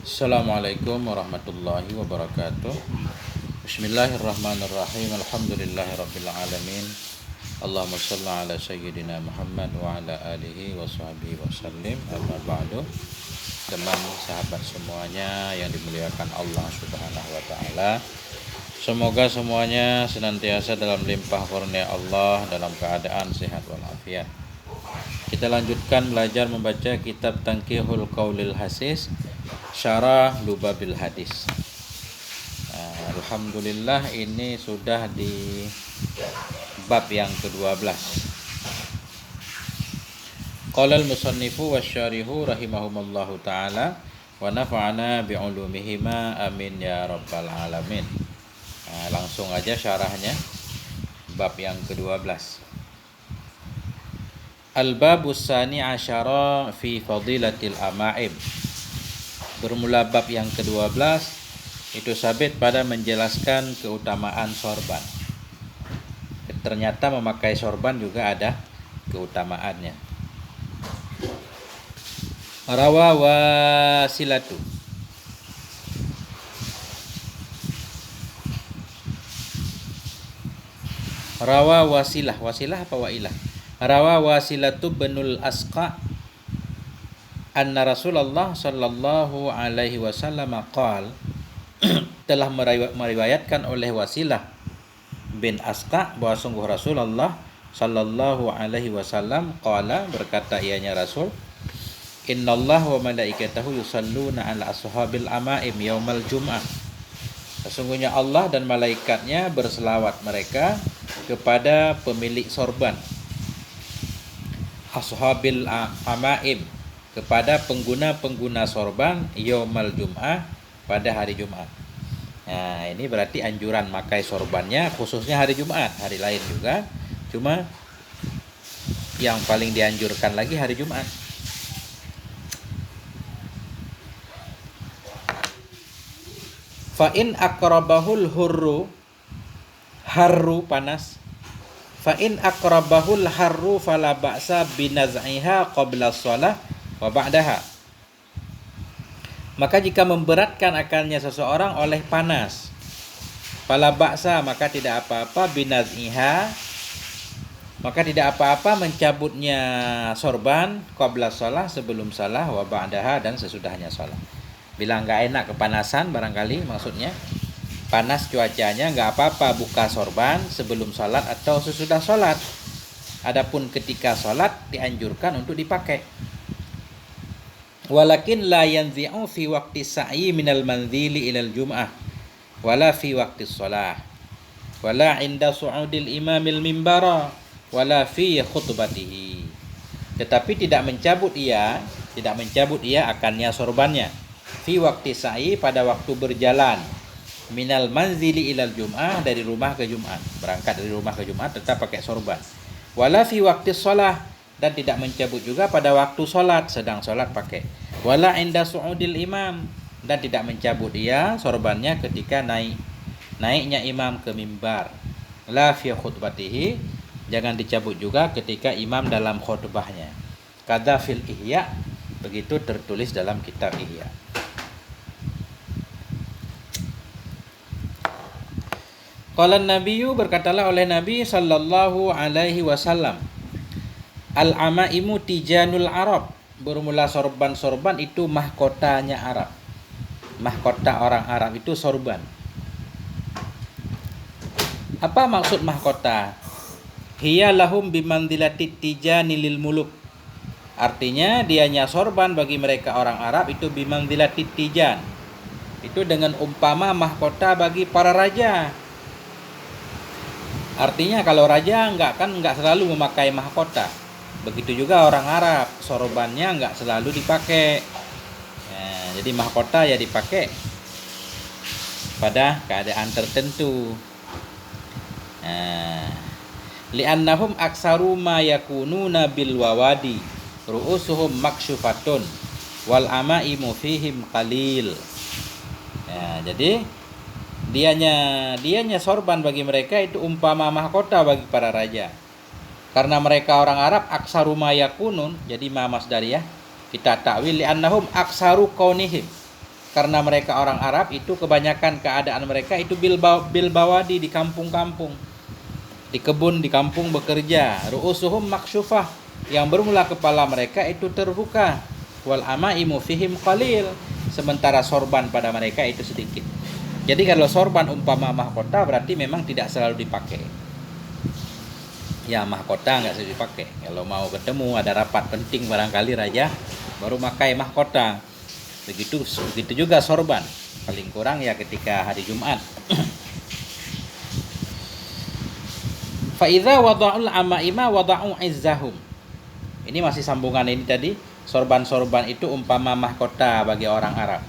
Assalamualaikum warahmatullahi wabarakatuh. Bismillahirrahmanirrahim. Alhamdulillahirabbil alamin. Allahumma shalli ala sayyidina Muhammad wa ala alihi wa sahbihi wasallim. Amma ba'du. Teman sahabat semuanya yang dimuliakan Allah Subhanahu wa taala. Semoga semuanya senantiasa dalam limpah kurnia Allah, dalam keadaan sehat walafiat. Kita lanjutkan belajar membaca kitab Tanqihul Qaulil Hasis, Syarah Lubabil Hadis. Alhamdulillah ini sudah di bab yang ke-12. Qala al-musannifu wasyarihu rahimahumallahu ta'ala wa nafa'ana bi'ulumihima amin ya rabbal alamin. Langsung aja syarahnya, bab yang ke-12. Al-babus sani asyara fi fadilatil ama'im. Bermula bab yang ke-12 itu sabit pada menjelaskan keutamaan sorban. Ternyata memakai sorban juga ada keutamaannya. Rawa Wasilatu. Rawa Wasilah. Wasilah apa Wailah? Rawa Wasilatu binul Asqa anna Rasulullah sallallahu alaihi wasallam qala telah meriwayatkan oleh Wasilah bin Asqa bahwa sungguh Rasulullah sallallahu alaihi wasallam qala, berkata ianya Rasul, innallaha wa malaikatahu yusalluna ala ashabil amaim yaumal jum'ah. Sesungguhnya Allah dan malaikatnya berselawat mereka kepada pemilik sorban, ashabil amaim, kepada pengguna-pengguna sorban, yaumal jum'ah, pada hari Jumat. Nah, ini berarti anjuran makai sorbannya khususnya hari Jumat, hari lain juga, cuma yang paling dianjurkan lagi hari Jumat. Fa in aqrabahul hurru, harru panas. Fa in aqrabahul harru fala ba'sa binaz'iha qabla shalah wa ba'daha. Maka jika memberatkan akannya seseorang oleh panas, fala ba'sa, maka tidak apa-apa, binaz'iha, maka tidak apa-apa mencabutnya sorban qabla shalah, sebelum salah, wa ba'daha, dan sesudahnya salat. Bila nggak enak kepanasan, barangkali maksudnya panas cuacanya, nggak apa-apa buka sorban sebelum salat atau sesudah salat. Adapun ketika salat dianjurkan untuk dipakai. Walakin la yanzi'u fi waqti sa'i minal manzili ilal jum'ah wala fi waqti shalah wala inda su'udil imamil mimbara wala fi khutbatihi. Tetapi tidak mencabut ia akannya sorbannya fi waqti sa'i, pada waktu berjalan, minal manzili ilal jum'ah, dari rumah ke Jumat, berangkat dari rumah ke Jumat tetap pakai sorban. Wala fi waqti shalah, dan tidak mencabut juga pada waktu sholat, sedang sholat pakai. Wala inda su'udil imam, dan tidak mencabut ia sorbannya ketika naiknya imam ke mimbar. La fi khutbatihi, jangan dicabut juga ketika imam dalam khutbahnya. Kadza fil ihya, begitu tertulis dalam kitab Ihya. Qala Nabiyyu, berkatalah oleh Nabi sallallahu alaihi wasallam, al-amaimu tijanul Arab. Bermula sorban-sorban itu mahkotanya Arab. Mahkota orang Arab itu sorban. Apa maksud mahkota? Hiya lahum bimanzilati tijani lil muluk. Artinya dianya sorban bagi mereka orang Arab itu bimanzilati tijan. Itu dengan umpama mahkota bagi para raja. Artinya kalau raja enggak selalu memakai mahkota. Begitu juga orang Arab, sorbannya enggak selalu dipakai. Nah, jadi mahkota ya dipakai pada keadaan tertentu. Nah, li'annahum aksaru ma yakununa bil wawadi ru'usuhum makshufatun wal amaimu fihim qalil. Nah, jadi dianya sorban bagi mereka itu umpama mahkota bagi para raja. Karena mereka orang Arab aksaru mayakunun, jadi ma masdariyah kita takwil li'annahum aksaru kaunihim. karena mereka orang Arab itu kebanyakan keadaan mereka itu bil bawadi, di kampung-kampung, di kebun, di kampung bekerja. Ru'usuhum maksyufah, yang bermula kepala mereka itu terbuka. Wal amaimu fihim qalil, sementara sorban pada mereka itu sedikit. Jadi kalau sorban umpama mahkota berarti memang tidak selalu dipakai. Ya mahkota nggak selalu dipakai. Kalau mau ketemu ada rapat penting barangkali raja baru pakai mahkota. Begitu juga sorban. Paling kurang ya ketika hari Jumat. Fa idza wada'ul amaima wada'u izzahum. Ini masih sambungan ini tadi. Sorban-sorban itu umpama mahkota bagi orang Arab.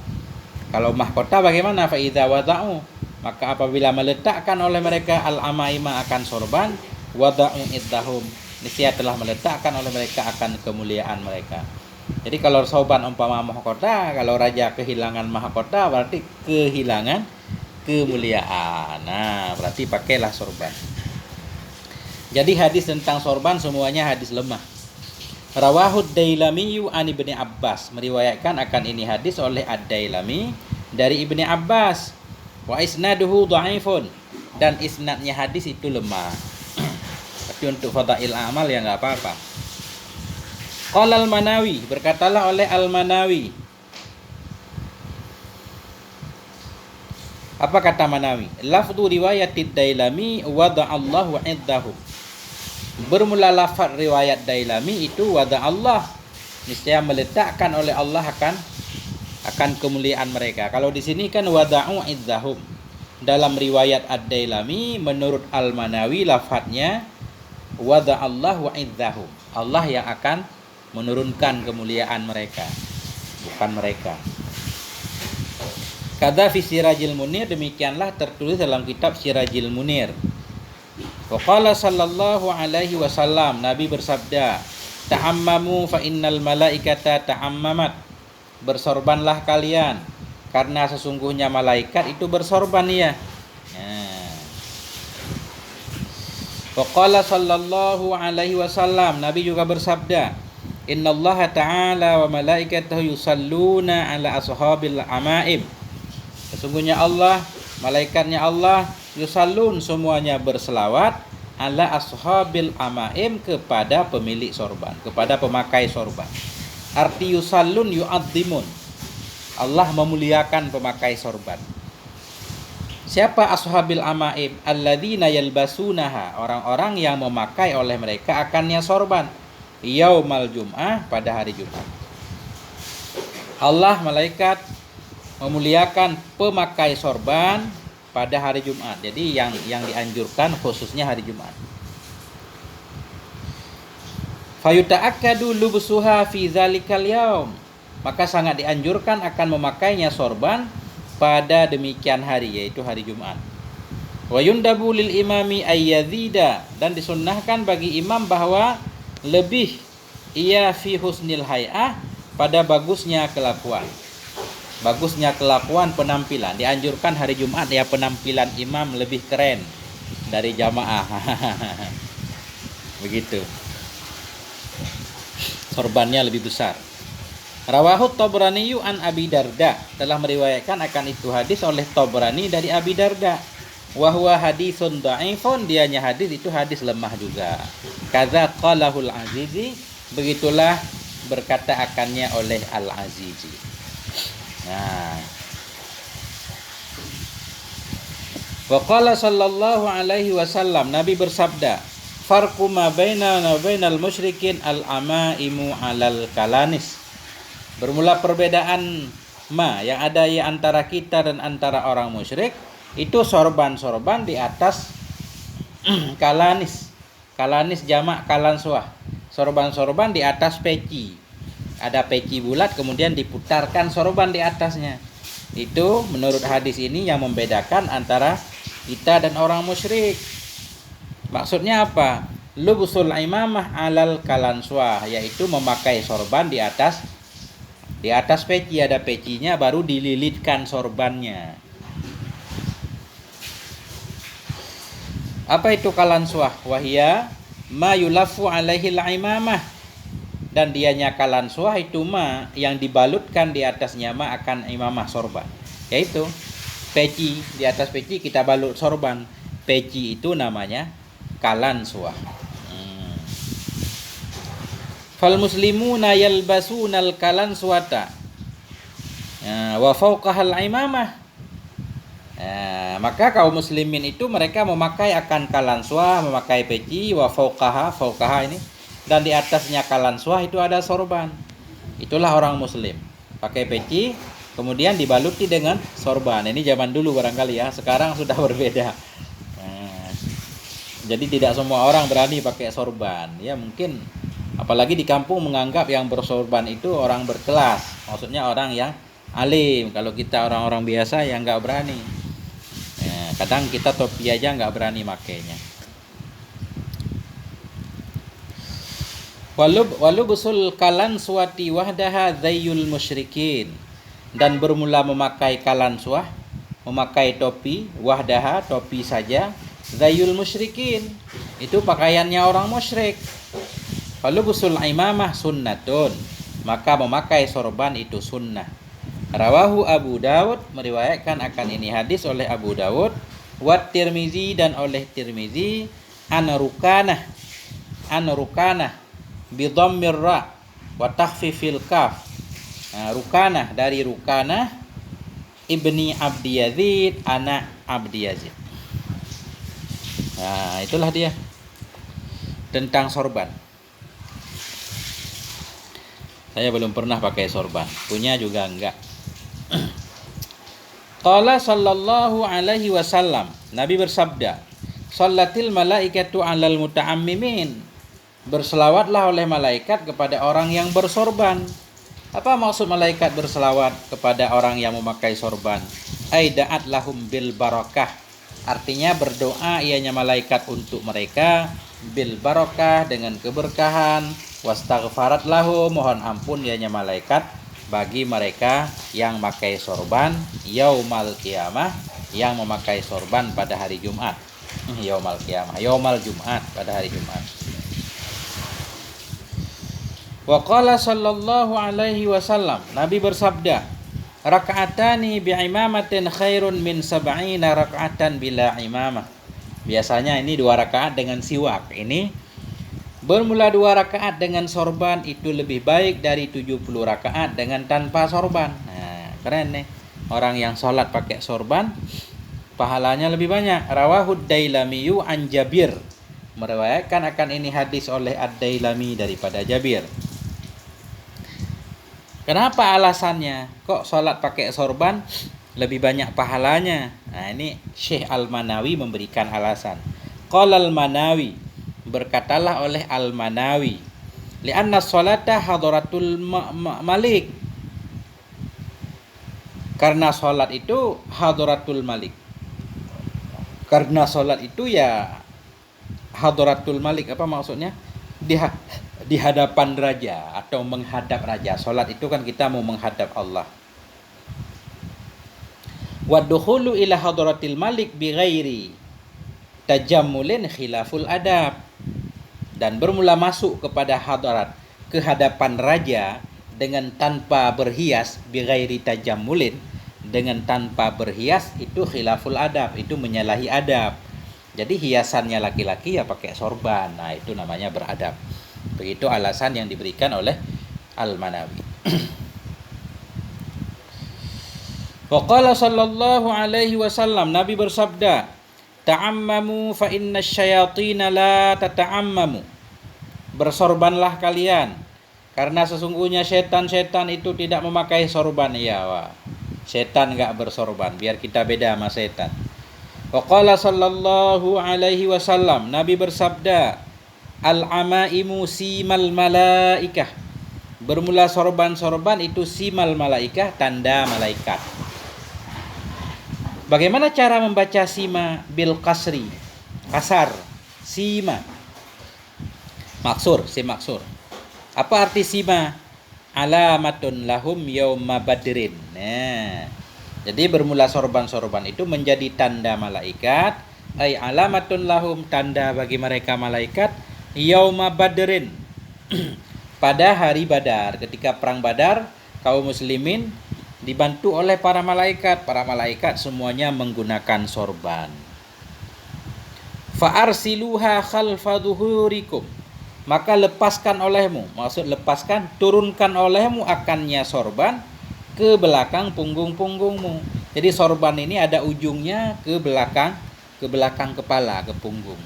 Kalau mahkota bagaimana? Fa idza wada'u, maka apabila meletakkan oleh mereka al-amaima akan sorban, wada'u iddahum, niscaya telah meletakkan oleh mereka akan kemuliaan mereka. Jadi kalau sorban umpama mahkota, kalau raja kehilangan mahkota berarti kehilangan kemuliaan. Nah, berarti pakailah sorban. Jadi hadis tentang sorban semuanya hadis lemah. Rawahud Dailami an Ibni Abbas, meriwayatkan akan ini hadis oleh Ad-Dailami dari Ibni Abbas. Wa isnaduhu dhaifun, dan isnadnya hadis itu lemah. Tapi untuk fadail amal ya enggak apa-apa. Qala al-Manawi, berkatalah oleh al-Manawi. Apa kata Manawi? Lafdhu riwayatid Dailami wada'allahu iddahu. Bermula lafaz riwayat Dailami itu wada Allah, niscaya meletakkan oleh Allah akan kemuliaan mereka. Kalau di sini kan wada'u idzahum. Dalam riwayat Ad-Dailami menurut Al-Manawi lafadznya wada Allah wa idzahum. Allah yang akan menurunkan kemuliaan mereka, bukan mereka. Kadza fi Sirajil Munir, demikianlah tertulis dalam kitab Sirajil Munir. Wa qala sallallahu alaihi wasallam, Nabi bersabda, ta'ammamu fa innal malaikata ta'ammamat. Bersorbanlah kalian karena sesungguhnya malaikat itu bersorban ya. Wa qala sallallahu alaihi wasallam, Nabi juga bersabda, innallaha ta'ala wa malaikatahu yusalluna ala ashabil amaim. Sesungguhnya Allah, malaikatnya Allah, yusallun, semuanya berselawat, ala ashabil amaim, kepada pemilik sorban, kepada pemakai sorban. Arti yusallun yu'addimun, Allah memuliakan pemakai sorban. Siapa ashabil amaim? Alladzina yalbasunaha, orang-orang yang memakai oleh mereka akannya sorban, yaumal jum'ah, pada hari Jumat. Allah, malaikat memuliakan pemakai sorban pada hari Jumat. Jadi yang dianjurkan khususnya hari Jumat. Fayuta'akkadu lubsuha fi dzalikal yaum, maka sangat dianjurkan akan memakainya sorban pada demikian hari, yaitu hari Jumat. Wa yundabu lil imami ayyadzida, dan disunnahkan bagi imam bahwa lebih ia fi husnil hay'ah, pada bagusnya kelakuan. Bagusnya kelakuan, penampilan. Dianjurkan hari Jumat ya penampilan imam lebih keren dari jamaah. Begitu. Sorbannya lebih besar. Rawahut Tabrani an Abi Darda, telah meriwayatkan akan itu hadis oleh Tabrani dari Abi Darda. Wa huwa haditsun dhaifun, dianya hadis itu hadis lemah juga. Kadza qalahul Azizi, begitulah berkata akannya oleh Al-Azizi. Nah, wa qala sallallahu alaihi wasallam, Nabi bersabda, farqu ma bainana wa bainal musyrikin al-amaimu alal kalanis. Bermula perbedaan yang ada ya antara kita dan antara orang musyrik itu sorban-sorban di atas kalanis. Kalanis jamak kalanswah. Sorban-sorban di atas peci. Ada peci bulat kemudian diputarkan sorban di atasnya. Itu menurut hadis ini yang membedakan antara kita dan orang musyrik. Maksudnya apa? Lubsul imamah alal kalanswah, yaitu memakai sorban di atas peci, ada pecinya baru dililitkan sorbannya. Apa itu kalanswah? Wahia ma yulafu alaihi al-imamah. dan dianya kalansuah itu mah yang dibalutkan di atasnya mah akan imamah sorban, yaitu peci. Di atas peci kita balut sorban, peci itu namanya kalansuah. Fal muslimuna yalbasunal kalansuata wa fawqahal imamah. Maka kaum muslimin itu mereka memakai akan kalansuah, memakai peci, wa fawqaha ini, dan di atasnya kalansuah itu ada sorban. Itulah orang muslim, pakai peci kemudian dibaluti dengan sorban. Ini zaman dulu barangkali ya, sekarang sudah berbeda. Jadi tidak semua orang berani pakai sorban. Ya mungkin apalagi di kampung menganggap yang bersorban itu orang berkelas, maksudnya orang yang alim. Kalau kita orang-orang biasa yang nggak berani. Kadang kita topi aja nggak berani makainya. Walubusul kalansuati wahdaha zayyul musyrikin, dan bermula memakai kalansuah, memakai topi, wahdaha topi saja, zayyul musyrikin itu pakaiannya orang musyrik. Walubusul imamah sunnatun, maka memakai sorban itu sunnah. Rawahu Abu Dawud, meriwayatkan akan ini hadis oleh Abu Dawud, wa Tirmizi, dan oleh Tirmizi, an Rukanah bi dhammir ra wa takhfifil kaf. Rukanah dari Rukanah ibni Abdi Yazid, anak Abdi Yazid. Itulah dia tentang sorban. Saya belum pernah pakai sorban, punya juga enggak. Qala sallallahu alaihi wasallam, Nabi bersabda, "Shallatil malaikatu 'alal muta'ammimin." Berselawatlah oleh malaikat kepada orang yang bersorban. Apa maksud malaikat berselawat kepada orang yang memakai sorban? Ai da'at lahum bil barakah. Artinya berdoa ianya malaikat untuk mereka bil barakah, dengan keberkahan, wastaghfarat lahu, mohon ampun ianya malaikat bagi mereka yang memakai sorban yaumal qiyamah, yang memakai sorban pada hari Jumat. Yaumal qiyamah, yaumal Jumat, pada hari Jumat. Wa qala sallallahu alaihi wasallam, Nabi bersabda, raka'atani bi'imamatin khairun min sab'ina raka'atan bila imamah. Biasanya ini 2 rakaat dengan siwak. Ini bermula 2 rakaat dengan sorban itu lebih baik dari 70 rakaat dengan tanpa sorban. Keren nih. Orang yang sholat pakai sorban pahalanya lebih banyak. Rawahud Dailamiyu an Jabir. Meriwayatkan akan ini hadis oleh Ad-Dailami daripada Jabir. Kenapa alasannya? Kok sholat pakai sorban lebih banyak pahalanya? Ini Syekh Al-Manawi memberikan alasan. Qala Al-Manawi, berkatalah oleh Al-Manawi, li'anna sholata hadratul malik, karena sholat itu hadratul malik, karena sholat itu ya hadratul malik. Apa maksudnya? Di hadapan raja atau menghadap raja. Sholat itu kan kita mau menghadap Allah. Wa dukhulu ila hadratil malik bi ghairi tajammulin khilaful adab, dan bermula masuk kepada hadarat, ke hadapan raja dengan tanpa berhias, bi ghairi tajammulin, dengan tanpa berhias, itu khilaful adab, itu menyalahi adab. Jadi hiasannya laki-laki ya pakai sorban. Itu namanya beradab. Begitu alasan yang diberikan oleh Al-Manawi. Wa qala sallallahu alaihi wasallam, Nabi bersabda, ta'ammamu fa inna syayatina la tata'ammamu. Bersorbanlah kalian, karena sesungguhnya setan-setan itu tidak memakai sorban. Setan enggak bersorban, biar kita beda sama setan. Wa qala sallallahu alaihi wasallam, Nabi bersabda, al-amaimu simal malaikah. Bermula sorban-sorban itu simal malaikah, tanda malaikat. Bagaimana cara membaca sima? Bil kasri, kasar, sima, maksur, maksur. Apa arti sima? Alamatun lahum yauma badrin. Jadi bermula sorban-sorban itu menjadi tanda malaikat. Ay alamatun lahum, tanda bagi mereka malaikat, yauma badrin, pada hari Badar. Ketika perang Badar, kaum muslimin dibantu oleh para malaikat. Para malaikat semuanya menggunakan sorban. Fa'arsiluha khalfa dhuhurikum, maka lepaskan olehmu, maksud lepaskan, turunkan olehmu akannya sorban ke belakang punggung-punggungmu. Jadi sorban ini ada ujungnya ke belakang kepala, ke punggung.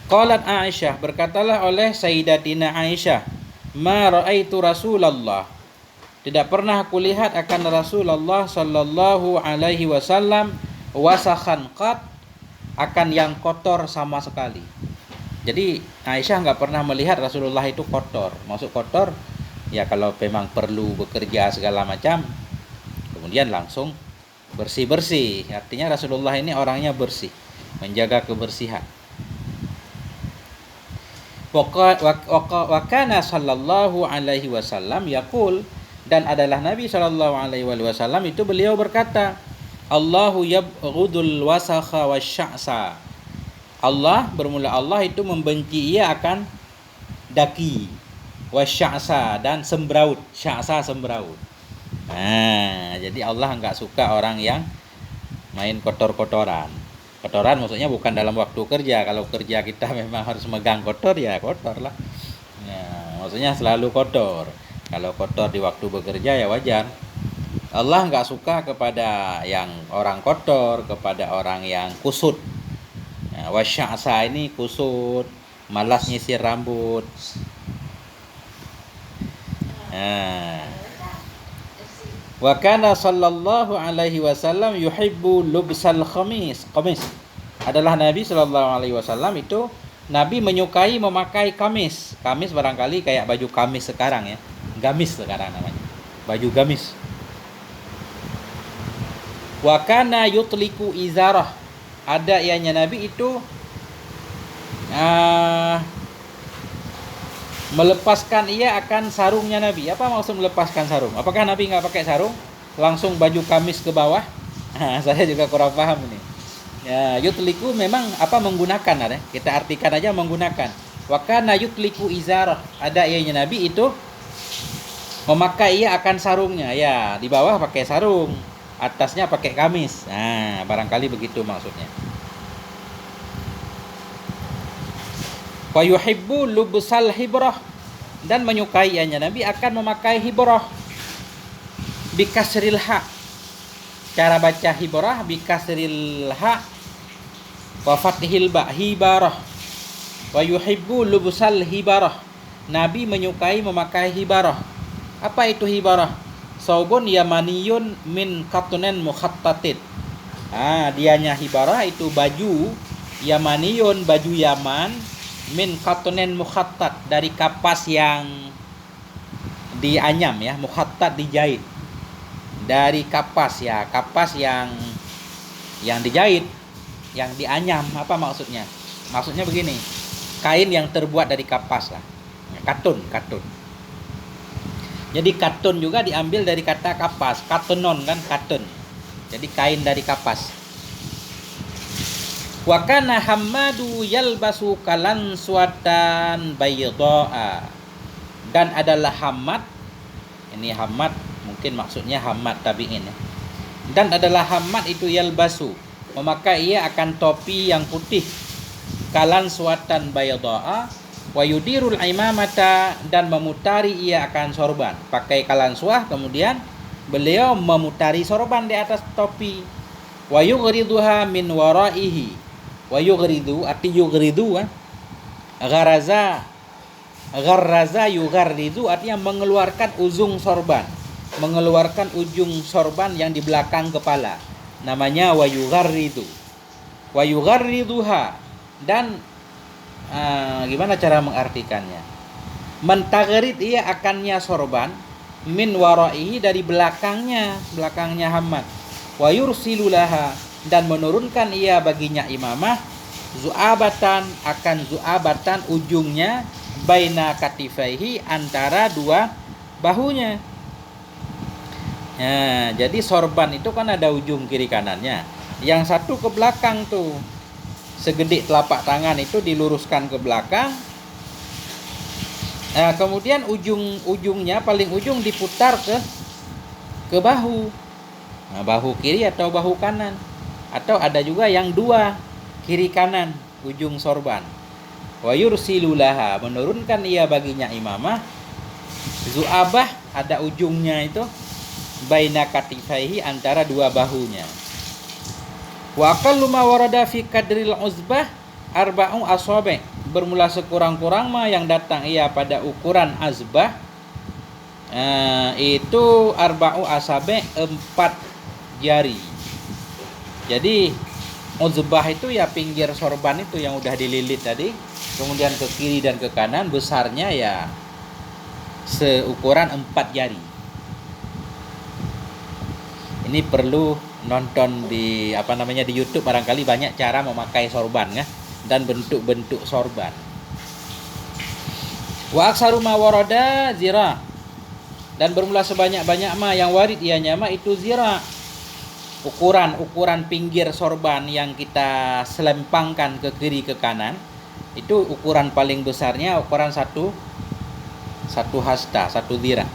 Qalat Aisyah, berkatalah oleh Sayyidatina Aisyah, ma ra'aitu Rasulullah, tidak pernah aku lihat akan Rasulullah sallallahu alaihi wasallam wasakhan qat, akan yang kotor sama sekali. Jadi Aisyah nggak pernah melihat Rasulullah itu kotor. Maksud kotor, ya kalau memang perlu bekerja segala macam, kemudian langsung bersih-bersih. Artinya Rasulullah ini orangnya bersih, menjaga kebersihan. Wa kana sallallahu alaihi wasallam yaqul, dan adalah Nabi sallallahu alaihi wasallam itu beliau berkata, Allahu yabghudul wasakha wasya'sa. Allah, bermula Allah itu membenci ia akan daki, wasya'sa, dan sembraut. Sya'sa sembraut. Nah, jadi Allah enggak suka orang yang main kotor-kotoran. Kotoran maksudnya bukan dalam waktu kerja. Kalau kerja kita memang harus megang kotor, ya kotor lah. Nah, maksudnya selalu kotor. Kalau kotor di waktu bekerja ya wajar. Allah nggak suka kepada yang orang kotor, kepada orang yang kusut. Nah, wasya'sa ini kusut, malas nyisir rambut. Nah. Wa kana sallallahu alaihi wasallam yuhibbu lubsal khamis. Qamis adalah Nabi sallallahu alaihi wasallam itu Nabi menyukai memakai kamis. Kamis barangkali kayak baju kamis sekarang ya. Gamis sekarang namanya. Baju gamis. Wa kana yutliku izarah. Ada ianya Nabi itu melepaskan ia akan sarungnya Nabi. Apa maksud melepaskan sarung? Apakah Nabi nggak pakai sarung? Langsung baju kamis ke bawah? Saya juga kurang paham ini. Ya, yutliku memang apa menggunakan ada. Kita artikan aja menggunakan. Wa kana yutliku izarah. Ada ianya Nabi itu memakai ia akan sarungnya. Ya, di bawah pakai sarung, atasnya pakai kamis. Nah, barangkali begitu maksudnya. Wa yuhibbu lubsal hibrah, dan menyukainya Nabi akan memakai hibrah bikasril ha. Cara baca hibrah bikasril ha wa fathil ba, hibarah. Wa yuhibbu lubsal hibarah, Nabi menyukai memakai hibarah. Apa itu hibarah? Saubun yamaniyun min katunen mukhattatin. Dianya hibarah itu baju yamaniyun, baju Yaman, min katunen mukhattat, dari kapas yang dianyam ya, mukhattat dijahit. Dari kapas ya, kapas yang dijahit, yang dianyam. Apa maksudnya? Maksudnya begini, kain yang terbuat dari kapas lah. Katun. Jadi katun juga diambil dari kata kapas, katunon kan, katun. Jadi kain dari kapas. Wa kana Hammadu yalbasu kalan suatan bayda'a, dan adalah Hammad, ini Hammad mungkin maksudnya Hammad tabi'in ya. Dan adalah Hammad itu yalbasu, memakai ia akan topi yang putih, kalan suatan bayda'a, wa yudirul imamata, dan memutari ia akan sorban. Pakai kalan suah, kemudian beliau memutari sorban di atas topi. Wa yughriduha min waraihi. Wa yughridu, arti yughridu gharaza yughridu, artinya mengeluarkan ujung sorban, mengeluarkan ujung sorban yang di belakang kepala, namanya wa yughriduha. Dan gimana cara mengartikannya? Mentagrid ia akannya sorban, min waraihi, dari belakangnya Hammad. Wa yursilulaha, dan menurunkan ia baginya imamah, zu'abatan, akan zu'abatan ujungnya, baina katifaihi, antara dua bahunya. Nah, jadi sorban itu kan ada ujung kiri kanannya. Yang satu ke belakang tuh, segede telapak tangan itu diluruskan ke belakang, Nah, kemudian ujung-ujungnya paling ujung diputar ke bahu. Nah, bahu kiri atau bahu kanan. Atau ada juga yang dua, kiri kanan ujung sorban. Wa yursilulaha, menurunkan ia baginya imamah. Zu'abah, ada ujungnya itu baina katifaihi, antara dua bahunya. Wa aqallu ma warada fi kadril uzbah arba'u asabi', bermula sekurang-kurang mah yang datang ia pada ukuran azbah, itu arba'u asabi', 4 jari. Jadi uzbah itu ya pinggir sorban itu yang udah dililit tadi, kemudian ke kiri dan ke kanan besarnya ya seukuran 4 jari. Ini perlu nonton di di YouTube, barangkali banyak cara memakai sorban ya, dan bentuk-bentuk sorban. Wa aksaru ma warada zira, dan bermula sebanyak-banyak ma yang warid ianya ma itu zira. Ukuran pinggir sorban yang kita selempangkan ke kiri ke kanan itu ukuran paling besarnya ukuran satu hasta, 1 zira.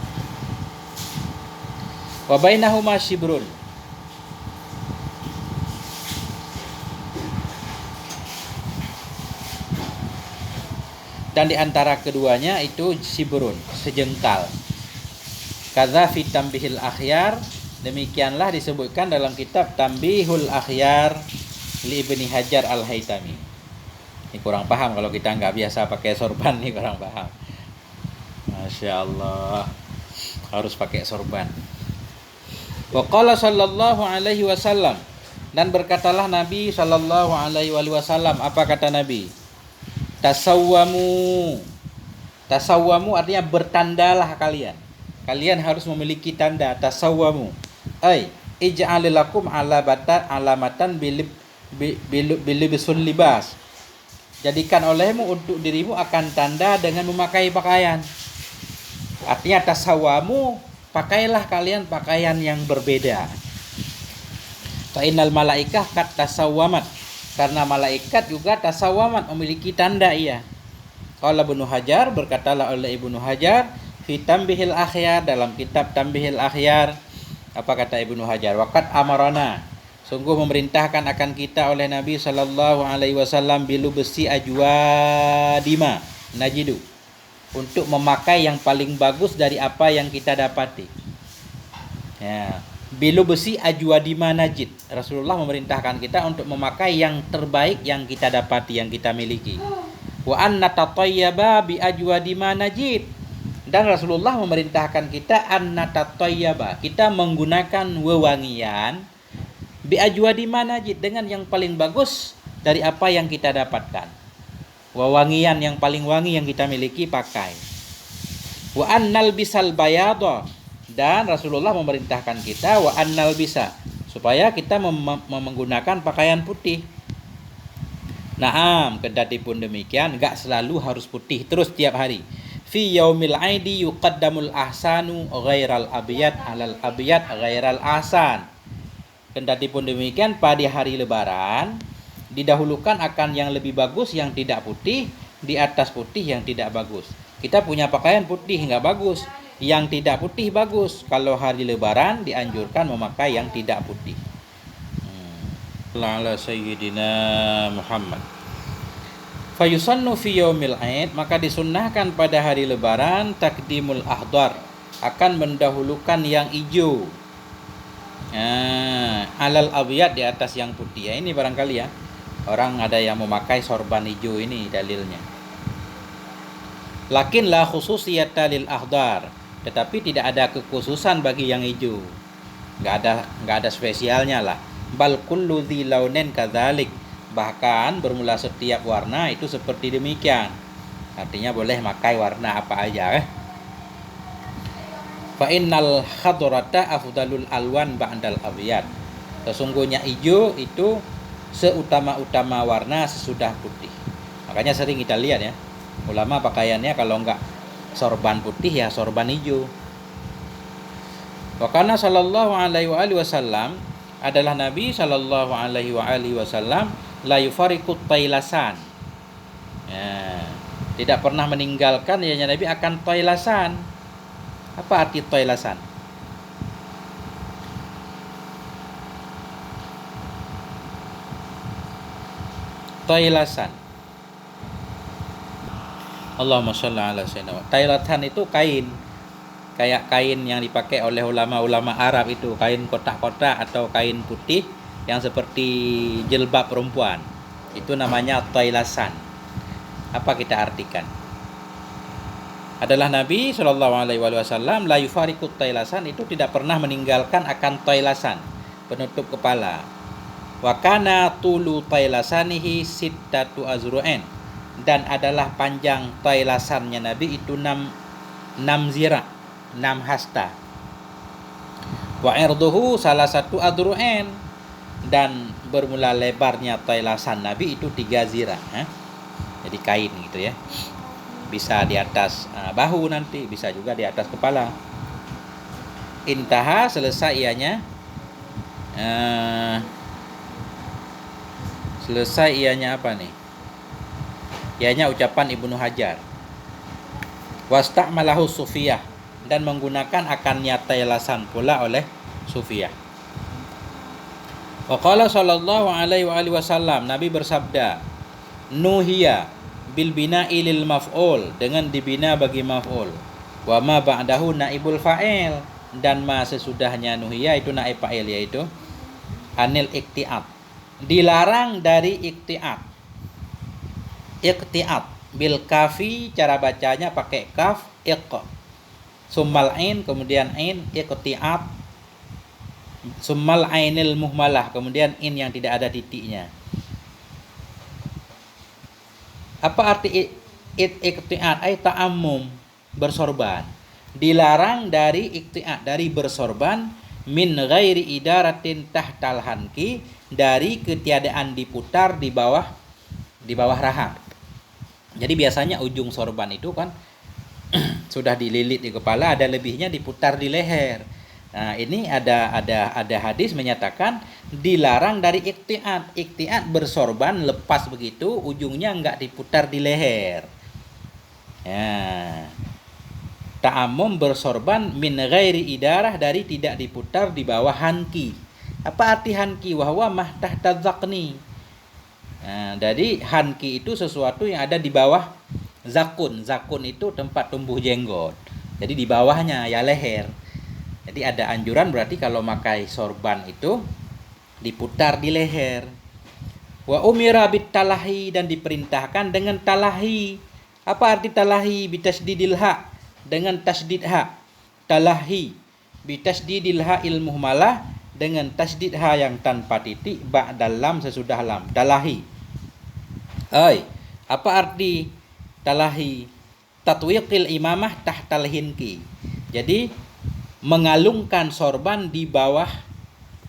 Wa bainahuma shibrun, dan di antara keduanya itu shibrun, sejengkal. Kadza fi tambihil akhyar, demikianlah disebutkan dalam kitab Tambihul Akhyar li Ibni Hajar Al-Haytami. Ini kurang paham kalau kita nggak biasa pakai sorban, nih kurang paham. Masya Allah, harus pakai sorban. Wa qala sallallahu alaihi wasallam, dan berkatalah Nabi sallallahu alaihi wasallam, apa kata Nabi? Tasawwamu. Tasawwamu artinya bertandalah kalian. Kalian harus memiliki tanda. Tasawwamu ay ij'alilakum alamatan bilibisul libas. Jadikan olehmu untuk dirimu akan tanda dengan memakai pakaian. Artinya tasawwamu, pakailah kalian pakaian yang berbeda. Fa innal malaikah kat tasawwamat, karena malaikat juga tasawwamat, memiliki tanda ia. Qala Ibnu Hajar, berkatalah oleh Ibnu Hajar fi Tambihil Akhyar, dalam kitab Tambihil Akhyar, apa kata Ibnu Hajar? Waqad amarana, sungguh memerintahkan akan kita oleh Nabi sallallahu alaihi wasallam bilu besi ajwadima najidu, untuk memakai yang paling bagus dari apa yang kita dapati. Ya, bilu besi ajwadima najid. Rasulullah memerintahkan kita untuk memakai yang terbaik yang kita dapati, yang kita miliki. Wa anna tatayyaba bi ajwadima najid. Dan Rasulullah memerintahkan kita anna tatayyaba, kita menggunakan wewangian bi ajwadima najid, dengan yang paling bagus dari apa yang kita dapatkan. Wewangian yang paling wangi yang kita miliki pakai. Wa annal bisal bayadha, dan Rasulullah memerintahkan kita wa annal bisa, supaya kita menggunakan pakaian putih. Naam, kendati pun demikian, enggak selalu harus putih terus tiap hari. Fi yaumil aidi yuqaddamul ahsanu ghairal abyad alal abyad ghairal ahsan. Kendati pun demikian, pada hari lebaran didahulukan akan yang lebih bagus yang tidak putih di atas putih yang tidak bagus. Kita punya pakaian putih nggak bagus, yang tidak putih bagus. Kalau hari lebaran dianjurkan memakai yang tidak putih. Ala sayyidina Muhammad. Fayusannu fi yaumil aid, maka disunnahkan pada hari lebaran takdimul ahdar, akan mendahulukan yang hijau. Alal abyad, di atas yang putih. Ya, ini barangkali ya, orang ada yang memakai sorban hijau, ini dalilnya. Lakin la khususiyata lil ahdar, tetapi tidak ada kekhususan bagi yang hijau. Enggak ada spesialnya lah. Bal kullu dzi launin kadzalik, bahkan bermula setiap warna itu seperti demikian. Artinya boleh pakai warna apa aja. Fa innal khadrata afdalul alwan ba'dal abyad. Sesungguhnya hijau itu seutama-utama warna sesudah putih. Makanya sering kita lihat ya, ulama pakaiannya kalau enggak sorban putih ya sorban hijau. Wa kana sallallahu alaihi wasallam, adalah Nabi sallallahu alaihi wasallam la yufariqut tailasan. Ya. Tidak pernah meninggalkan ya Nabi akan toilasan. Apa arti toilasan? Toilasan. Allahumma sholli ala sayyidina. Toilasan itu kain. Kayak kain yang dipakai oleh ulama-ulama Arab itu, kain kotak-kotak atau kain putih yang seperti jilbab perempuan. Itu namanya toilasan. Apa kita artikan? Adalah Nabi Shallallahu Alaihi Wasallam la yufarikut toilasan, itu tidak pernah meninggalkan akan toilasan, penutup kepala. Wa kana tulu toilasanihi sittatu azru'in, dan adalah panjang toilasannya Nabi itu 6 zira, 6 hasta. Wa irduhu salah satu adru'in, dan bermula lebarnya toilasan Nabi itu 3 zira. Jadi kain gitu ya. Bisa di atas bahu nanti, bisa juga di atas kepala. Intaha, selesai ianya. Selesai ianya apa nih? Ianya ucapan Ibnu Hajar. Wasta'malahu Sufiyah, dan menggunakan akannya toilasan pula oleh Sufiyah. Wa qala sallallahu alaihi wasallam, Nabi bersabda, nuhiya bil bina'i lil maf'ul, dengan dibina bagi maf'ul. Wa ma ba'dahu naibul fa'il, dan ma sesudahnya nuhiya itu naib fa'il, yaitu anil ikti'ab, dilarang dari ikti'ab. Ikti'ab bil kafi, cara bacanya pakai kaf, iq, summal ain, kemudian ain, ikti'ab, summal ainil muhmalah, kemudian in yang tidak ada titiknya. Apa arti ikti'at? Ay ta'ammum, bersorban. Dilarang dari ikti'at, dari bersorban, min ghairi idaratin tahtal hanki, dari ketiadaan diputar di bawah rahang. Jadi biasanya ujung sorban itu kan sudah dililit di kepala, ada lebihnya diputar di leher. Nah, ini ada hadis menyatakan dilarang dari ikti'at. Ikti'at bersorban lepas begitu, ujungnya enggak diputar di leher. Ya. Ta'ammum bersorban min ghairi idarah, dari tidak diputar di bawah hanki. Apa arti hanki? Wa huwa ma tahta dzaqni. Nah, jadi hanki itu sesuatu yang ada di bawah zakun. Zakun itu tempat tumbuh jenggot. Jadi di bawahnya ya leher. Jadi ada anjuran berarti kalau memakai sorban itu diputar di leher. Wa umira bit talahi, dan diperintahkan dengan talahi. Apa arti talahi? Bitasdidil ha, dengan tasdid ha. Talahi bitasdidil ha il muhmalah, dengan tasdid ha yang tanpa titik, ba'dal lam, sesudah lam. Talahi. Apa arti talahi? Tatwiqil imamah tahtal hinki. Jadi mengalungkan sorban di bawah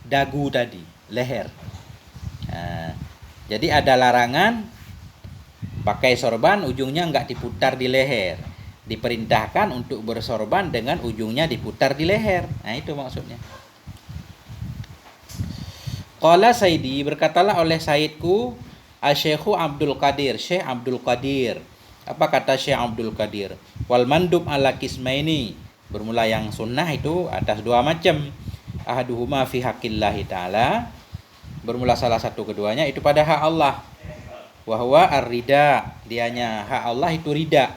dagu tadi, leher. Nah, jadi ada larangan pakai sorban ujungnya enggak diputar di leher. Diperintahkan untuk bersorban dengan ujungnya diputar di leher. Nah, itu maksudnya. Qala Saidi, berkatalah oleh Saidku, Syekhu Abdul Qadir, Syekh Abdul Qadir. Apa kata Syekh Abdul Qadir? Wal mandub ala kismaini, bermula yang sunnah itu atas 2 macam. Ahaduhuma fi haqqillahi ta'ala, bermula salah satu keduanya itu pada hak Allah. Wa huwa ar-rida, dianya hak Allah itu rida.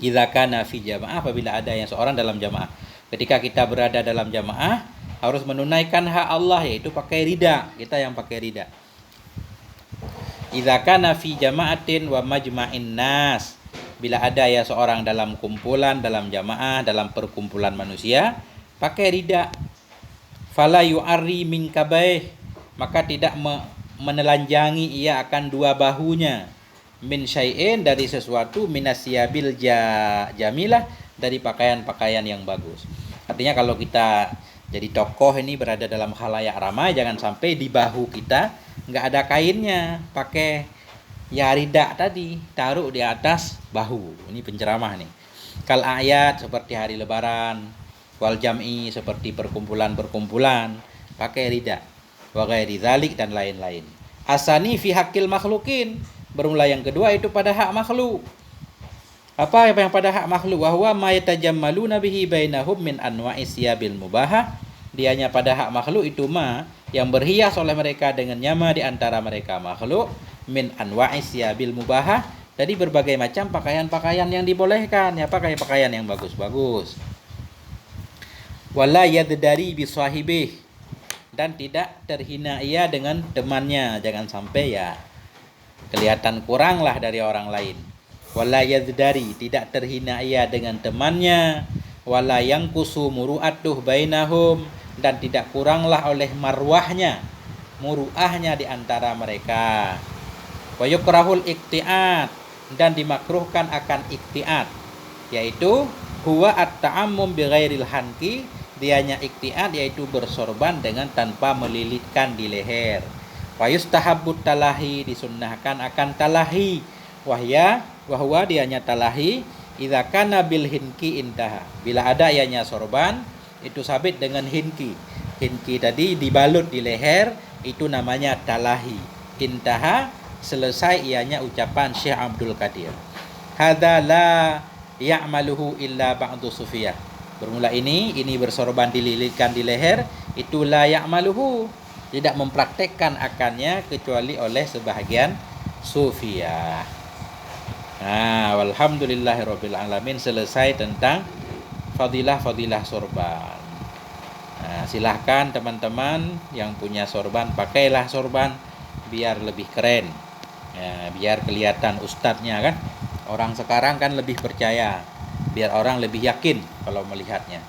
Idza kana fi jamaah, apabila ada yang seorang dalam jamaah. Ketika kita berada dalam jamaah harus menunaikan hak Allah, yaitu pakai rida, kita yang pakai rida. Idza kana fi jama'atin wa majma'in nas, bila ada ya seorang dalam kumpulan, dalam jamaah, dalam perkumpulan manusia, pakai rida. Fala yu'arri min kabaih, maka tidak menelanjangi ia akan 2 bahunya. Min syai'in, dari sesuatu, minasyabil jamilah, dari pakaian-pakaian yang bagus. Artinya kalau kita jadi tokoh ini berada dalam khalayak ramai, jangan sampai di bahu kita nggak ada kainnya, pakai ya rida tadi, taruh di atas bahu. Ini penceramah nih. Kal ayat, seperti hari lebaran. Wal jam'i, seperti perkumpulan-perkumpulan, pakai rida. Wa ghairi dzalik, dan lain-lain. Asani fi haqqil makhlukin, Bermula yang kedua itu pada hak makhluk. Apa yang pada hak makhluk? Wahwa ma yatajammaluna bihi bainahum min anwa'is siyabil mubahah. Dianya pada hak makhluk itu yang berhias oleh mereka dengan nyama di antara mereka makhluk min anwa'is siyabil mubahah. Jadi berbagai macam pakaian-pakaian yang dibolehkan, ya pakai pakaian yang bagus-bagus. Wala yaddari bi sahibih, dan tidak terhina ia dengan temannya, jangan sampai ya kelihatan kuranglah dari orang lain. Wala yaddari, tidak terhina ia dengan temannya. Wala yanqusu muru'atuh bainahum, dan tidak kuranglah oleh marwahnya, muruahnya di antara mereka. Wa yukrahul iktiat, dan dimakruhkan akan iktiat, yaitu huwa at-ta'ammum bi ghairil hanki, dianya iktiat yaitu bersorban dengan tanpa melilitkan di leher. Wa yustahabbut talahi, disunnahkan akan talahi, wahwa dianya talahi idza kana bil hinki intaha, bila ada ianya sorban itu sabit dengan hinki. Hinki tadi dibalut di leher, itu namanya talahi. Intaha, selesai ianya ucapan Syekh Abdul Qadir. Hadza la ya'maluhu illa ba'du sufiyah. Bermula ini bersorban dililitkan di leher, itu la ya'maluhu, tidak mempraktekkan akannya kecuali oleh sebahagian sufiyah. Nah, walhamdulillahirabbil alamin, selesai tentang fadilah-fadilah sorban. Nah, silahkan teman-teman yang punya sorban, pakailah sorban biar lebih keren. Ya, biar kelihatan ustadznya kan. Orang sekarang kan lebih percaya, biar orang lebih yakin kalau melihatnya.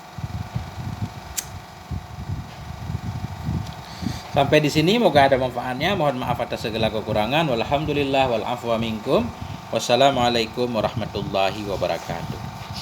Sampai di sini moga ada manfaatnya. Mohon maaf atas segala kekurangan. Walhamdulillah wal afwa minkum. Wassalamualaikum warahmatullahi wabarakatuh.